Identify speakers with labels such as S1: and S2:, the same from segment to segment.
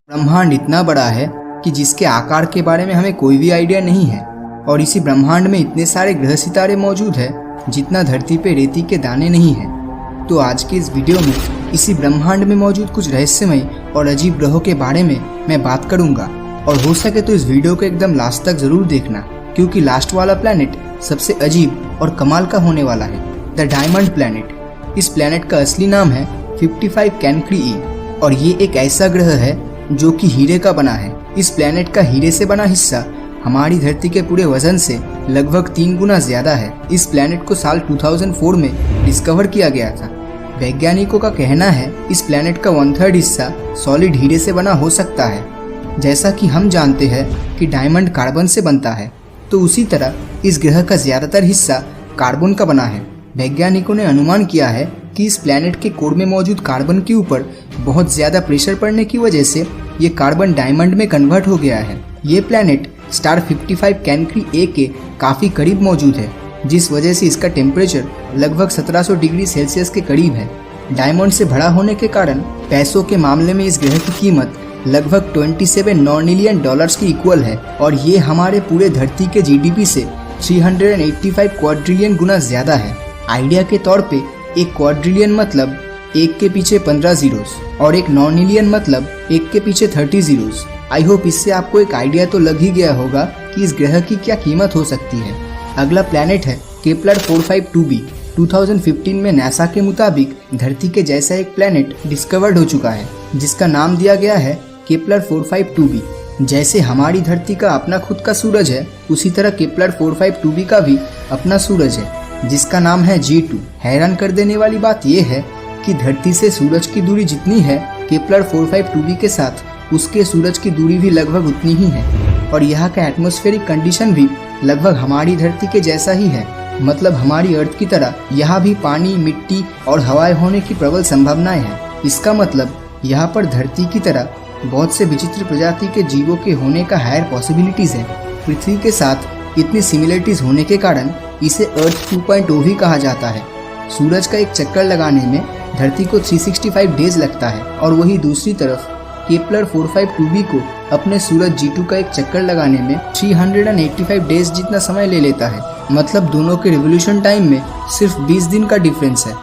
S1: ब्रह्मांड इतना बड़ा है कि जिसके आकार के बारे में हमें कोई भी आइडिया नहीं है और इसी ब्रह्मांड में इतने सारे ग्रह सितारे मौजूद हैं जितना धरती पे रेती के दाने नहीं हैं। तो आज के इस वीडियो में इसी ब्रह्मांड में मौजूद कुछ रहस्यमय और अजीब ग्रहों के बारे में मैं बात करूंगा और हो सके तो इस वीडियो को एकदम लास्ट तक जरूर देखना, क्योंकि लास्ट वाला प्लैनेट सबसे अजीब और कमाल का होने वाला है, द डायमंड प्लैनेट। इस प्लैनेट का असली नाम है 55 कैनक्री ई और ये एक ऐसा ग्रह है जो कि हीरे का बना है। इस प्लैनेट का हीरे से बना हिस्सा हमारी धरती के पूरे वजन से लगभग 3 गुना ज्यादा है। इस प्लैनेट को साल 2004 में डिस्कवर किया गया था। वैज्ञानिकों का कहना है इस प्लैनेट का 1/3 हिस्सा सॉलिड हीरे से बना हो सकता है। जैसा कि हम जानते हैं कि डायमंड कार्बन से बनता है, तो उसी तरह इस ग्रह का ज्यादातर हिस्सा कार्बन का बना है। वैज्ञानिकों ने अनुमान किया है कि इस प्लैनेट के कोर में मौजूद कार्बन के ऊपर बहुत ज्यादा प्रेशर पड़ने की वजह से ये कार्बन डायमंड में कन्वर्ट हो गया है। ये प्लैनेट स्टार 55 कैनक्री ए के काफी करीब मौजूद है, जिस वजह से इसका टेम्परेचर लगभग 1700 डिग्री सेल्सियस के करीब है। डायमंड से भरा होने के कारण पैसों के मामले में इस ग्रह की कीमत लगभग 27 नॉर्निलियन डॉलर्स की इक्वल है और ये हमारे पूरे धरती के जीडीपी से 385 क्वाड्रिलियन गुना ज्यादा है। आइडिया के तौर पे एक क्वाड्रिलियन मतलब 1 के पीछे 15 जीरोस और एक नॉर्निलियन मतलब 1 के पीछे 30 जीरोस। आई होप इससे आपको एक आइडिया तो लग ही गया होगा कि इस ग्रह की क्या कीमत हो सकती है। अगला प्लैनेट है केपलर 452b। 2015 में नासा के मुताबिक धरती के जैसा एक प्लैनेट डिस्कवर्ड हो चुका है, जिसका नाम दिया गया है केपलर 452b। जैसे हमारी धरती का अपना खुद का सूरज है, उसी तरह केपलर 452b का भी अपना सूरज है, जिसका नाम है G2। हैरान कर देने वाली बात यह है कि धरती से सूरज की दूरी जितनी है, केपलर 452b के साथ उसके सूरज की दूरी भी लगभग उतनी ही है और यहाँ का एटमॉस्फेरिक कंडीशन भी लगभग हमारी धरती के जैसा ही है। मतलब हमारी अर्थ की तरह यहाँ भी पानी, मिट्टी और हवाएं होने की प्रबल संभावनाएं हैं। इसका मतलब यहाँ पर धरती की तरह बहुत से विचित्र प्रजाति के जीवों के होने का हायर पॉसिबिलिटीज है। पृथ्वी के साथ इतनी सिमिलरिटीज होने के कारण इसे अर्थ 2.0 भी कहा जाता है। सूरज का एक चक्कर लगाने में धरती को 365 डेज लगता है और वही दूसरी तरफ केपलर 452b को अपने सूरज G2 का एक चक्कर लगाने में 385 डेज जितना समय ले लेता है। मतलब दोनों के रिवोल्यूशन टाइम में सिर्फ 20 दिन का डिफरेंस है।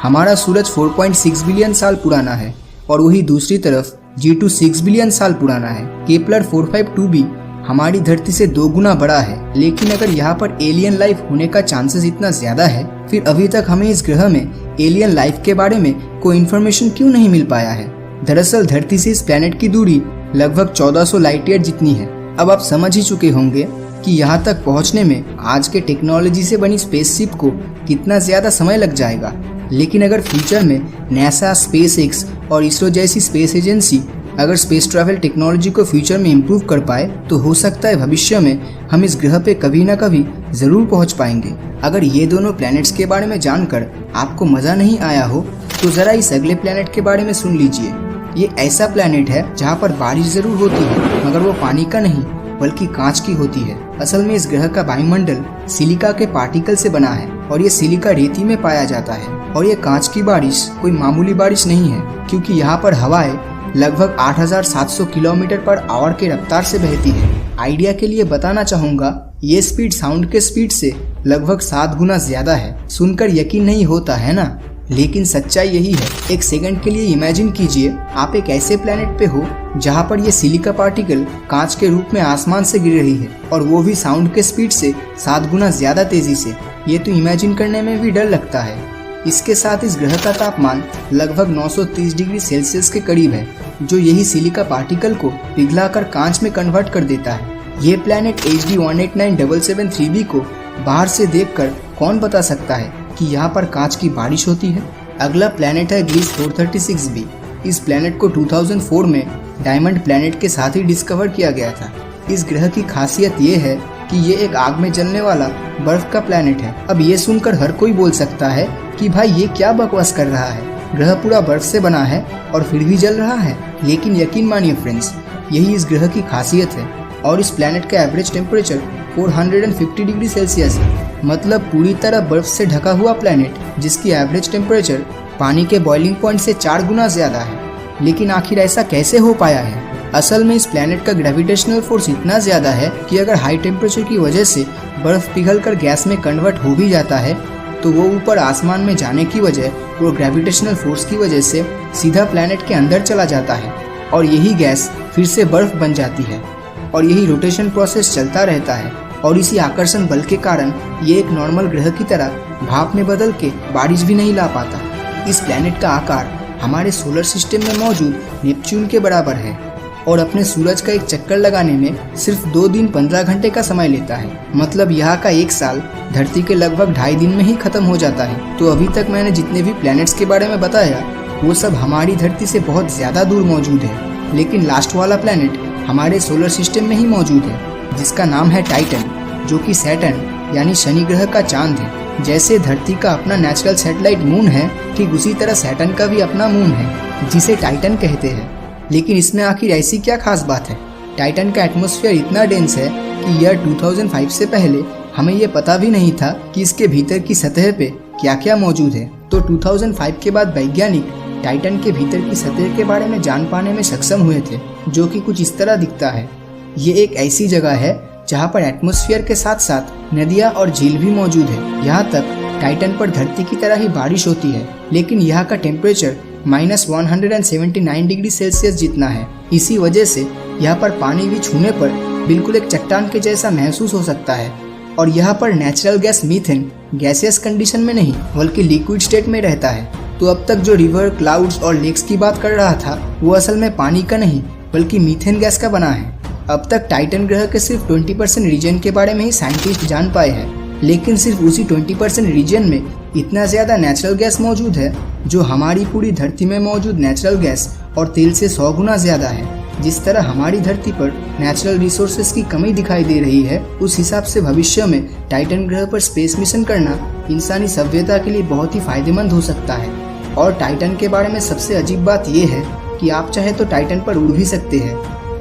S1: हमारा सूरज 4.6 बिलियन साल पुराना है और वही दूसरी तरफ G2 6 बिलियन साल पुराना है। केपलर 452b हमारी धरती से 2 गुना बड़ा है, लेकिन अगर यहाँ पर एलियन लाइफ होने का चांसेस इतना ज्यादा है, फिर अभी तक हमें इस ग्रह में एलियन लाइफ के बारे में कोई इन्फॉर्मेशन क्यों नहीं मिल पाया है। दरअसल धरती से इस प्लैनेट की दूरी लगभग 1400 लाइट ईयर जितनी है। अब आप समझ ही चुके होंगे कि यहाँ तक पहुँचने में आज के टेक्नोलॉजी से बनी स्पेसशिप को कितना ज्यादा समय लग जाएगा। लेकिन अगर फ्यूचर में नासा, स्पेसएक्स और इसरो जैसी स्पेस एजेंसी अगर स्पेस ट्रैवल टेक्नोलॉजी को फ्यूचर में इम्प्रूव कर पाए, तो हो सकता है भविष्य में हम इस ग्रह पे कभी ना कभी जरूर पहुंच पाएंगे। अगर ये दोनों प्लैनेट्स के बारे में जानकर आपको मजा नहीं आया हो, तो जरा इस अगले प्लैनेट के बारे में सुन लीजिए। ये ऐसा प्लैनेट है जहाँ पर बारिश जरूर होती है, मगर वो पानी का नहीं बल्कि कांच की होती है। असल में इस ग्रह का वायुमंडल सिलिका के पार्टिकल से बना है और ये सिलिका रेती में पाया जाता है। और ये कांच की बारिश कोई मामूली बारिश नहीं है, क्योंकि यहाँ पर हवाएं लगभग 8700 किलोमीटर पर आवर के रफ्तार से बहती है। आइडिया के लिए बताना चाहूँगा, ये स्पीड साउंड के स्पीड से लगभग 7 गुना ज्यादा है। सुनकर यकीन नहीं होता है ना, लेकिन सच्चाई यही है। एक सेकंड के लिए इमेजिन कीजिए आप एक ऐसे प्लैनेट पे हो जहाँ पर ये सिलिका पार्टिकल कांच के रूप में आसमान से गिर रही है और वो भी साउंड के स्पीड से 7 गुना ज्यादा तेजी से। ये तो इमेजिन करने में भी डर लगता है। इसके साथ इस ग्रह का तापमान लगभग 930 डिग्री सेल्सियस के करीब है, जो यही सिलिका पार्टिकल को पिघलाकर कांच में कन्वर्ट कर देता है। ये प्लैनेट HD 189773b को बाहर से देखकर कौन बता सकता है कि यहाँ पर कांच की बारिश होती है। अगला प्लैनेट है ग्लीस 436b। इस प्लैनेट को 2004 में डायमंड प्लैनेट के साथ ही डिस्कवर किया गया था। इस ग्रह की खासियत ये है कि ये एक आग में जलने वाला बर्फ का प्लैनेट है। अब ये सुनकर हर कोई बोल सकता है कि भाई ये क्या बकवास कर रहा है, ग्रह पूरा बर्फ से बना है और फिर भी जल रहा है। लेकिन यकीन मानिए फ्रेंड्स, यही इस ग्रह की खासियत है। और इस प्लैनेट का एवरेज टेम्परेचर 450 डिग्री सेल्सियस है। मतलब पूरी तरह बर्फ से ढका हुआ प्लैनेट जिसकी एवरेज टेम्परेचर पानी के बॉइलिंग पॉइंट से 4 गुना ज्यादा है। लेकिन आखिर ऐसा कैसे हो पाया है? असल में इस प्लैनेट का ग्रेविटेशनल फोर्स इतना ज्यादा है कि अगर हाई टेम्परेचर की वजह से बर्फ पिघलकर गैस में कन्वर्ट हो भी जाता है तो वो ऊपर आसमान में जाने की वजह वो ग्रेविटेशनल फोर्स की वजह से सीधा प्लैनेट के अंदर चला जाता है और यही गैस फिर से बर्फ बन जाती है और यही रोटेशन प्रोसेस चलता रहता है और इसी आकर्षण बल के कारण ये एक नॉर्मल ग्रह की तरह भाप में बदल के बारिश भी नहीं ला पाता। इस प्लैनेट का आकार हमारे सोलर सिस्टम में मौजूद नेपच्यून के बराबर है और अपने सूरज का एक चक्कर लगाने में सिर्फ 2 दिन 15 घंटे का समय लेता है। मतलब यहाँ का 1 साल धरती के लगभग 2.5 दिन में ही खत्म हो जाता है। तो अभी तक मैंने जितने भी प्लैनेट्स के बारे में बताया वो सब हमारी धरती से बहुत ज्यादा दूर मौजूद है, लेकिन लास्ट वाला प्लैनेट हमारे सोलर सिस्टम में ही मौजूद है जिसका नाम है टाइटन, जो कि सैटर्न यानी शनि ग्रह का चांद है। जैसे धरती का अपना नेचुरल सैटेलाइट मून है, ठीक उसी तरह सैटर्न का भी अपना मून है जिसे टाइटन कहते हैं। लेकिन इसमें आखिर ऐसी क्या खास बात है? टाइटन का एटमॉस्फेयर इतना डेंस है कि ईयर 2005 से पहले हमें ये पता भी नहीं था कि इसके भीतर की सतह पे क्या क्या मौजूद है। तो 2005 के बाद वैज्ञानिक टाइटन के भीतर की सतह के बारे में जान पाने में सक्षम हुए थे, जो कि कुछ इस तरह दिखता है। ये एक ऐसी जगह है जहाँ पर एटमॉस्फेयर के साथ साथ नदियाँ और झील भी मौजूद है। यहाँ तक टाइटन पर धरती की तरह ही बारिश होती है, लेकिन यहाँ का टेम्परेचर -179 डिग्री सेल्सियस जितना है। इसी वजह से यहाँ पर पानी भी छूने पर बिल्कुल एक चट्टान के जैसा महसूस हो सकता है। और यहाँ पर natural gas methane gaseous condition में नहीं बल्कि लिक्विड स्टेट में रहता है। तो अब तक जो रिवर, क्लाउड्स और लेक्स की बात कर रहा था वो असल में पानी का नहीं बल्कि मीथेन गैस का बना है। अब तक टाइटन ग्रह के सिर्फ 20% रीजन के बारे में ही साइंटिस्ट जान पाए हैं, लेकिन सिर्फ उसी 20% रीजन में इतना ज़्यादा नेचुरल गैस मौजूद है जो हमारी पूरी धरती में मौजूद नेचुरल गैस और तेल से 100 गुना ज़्यादा है। जिस तरह हमारी धरती पर नेचुरल रिसोर्सेज की कमी दिखाई दे रही है, उस हिसाब से भविष्य में टाइटन ग्रह पर स्पेस मिशन करना इंसानी सभ्यता के लिए बहुत ही फायदेमंद हो सकता है। और टाइटन के बारे में सबसे अजीब बात यह है कि आप चाहे तो टाइटन पर उड़ भी सकते हैं।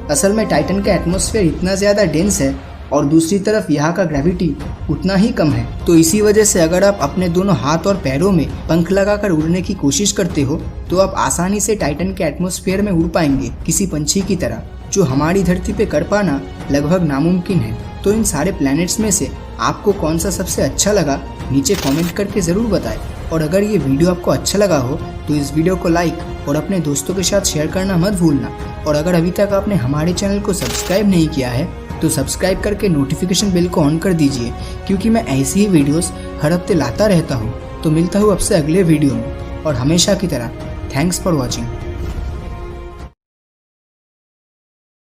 S1: असल में टाइटन का एटमॉस्फेयर इतना ज़्यादा डेंस है और दूसरी तरफ यहाँ का ग्रेविटी उतना ही कम है। तो इसी वजह से अगर आप अपने दोनों हाथ और पैरों में पंख लगाकर उड़ने की कोशिश करते हो तो आप आसानी से टाइटन के एटमॉस्फेयर में उड़ पाएंगे किसी पंछी की तरह, जो हमारी धरती पे कर पाना लगभग नामुमकिन है। तो इन सारे प्लैनेट्स में से आपको कौन सा सबसे अच्छा लगा नीचे कमेंट करके ज़रूर बताएं। और अगर ये वीडियो आपको अच्छा लगा हो तो इस वीडियो को लाइक और अपने दोस्तों के साथ शेयर करना मत भूलना। और अगर अभी तक आपने हमारे चैनल को सब्सक्राइब नहीं किया है तो सब्सक्राइब करके नोटिफिकेशन बेल को ऑन कर दीजिए, क्योंकि मैं ऐसी ही वीडियोस हर हफ्ते लाता रहता हूँ। तो मिलता हूँ आपसे अगले वीडियो में और हमेशा की तरह थैंक्स फॉर वॉचिंग।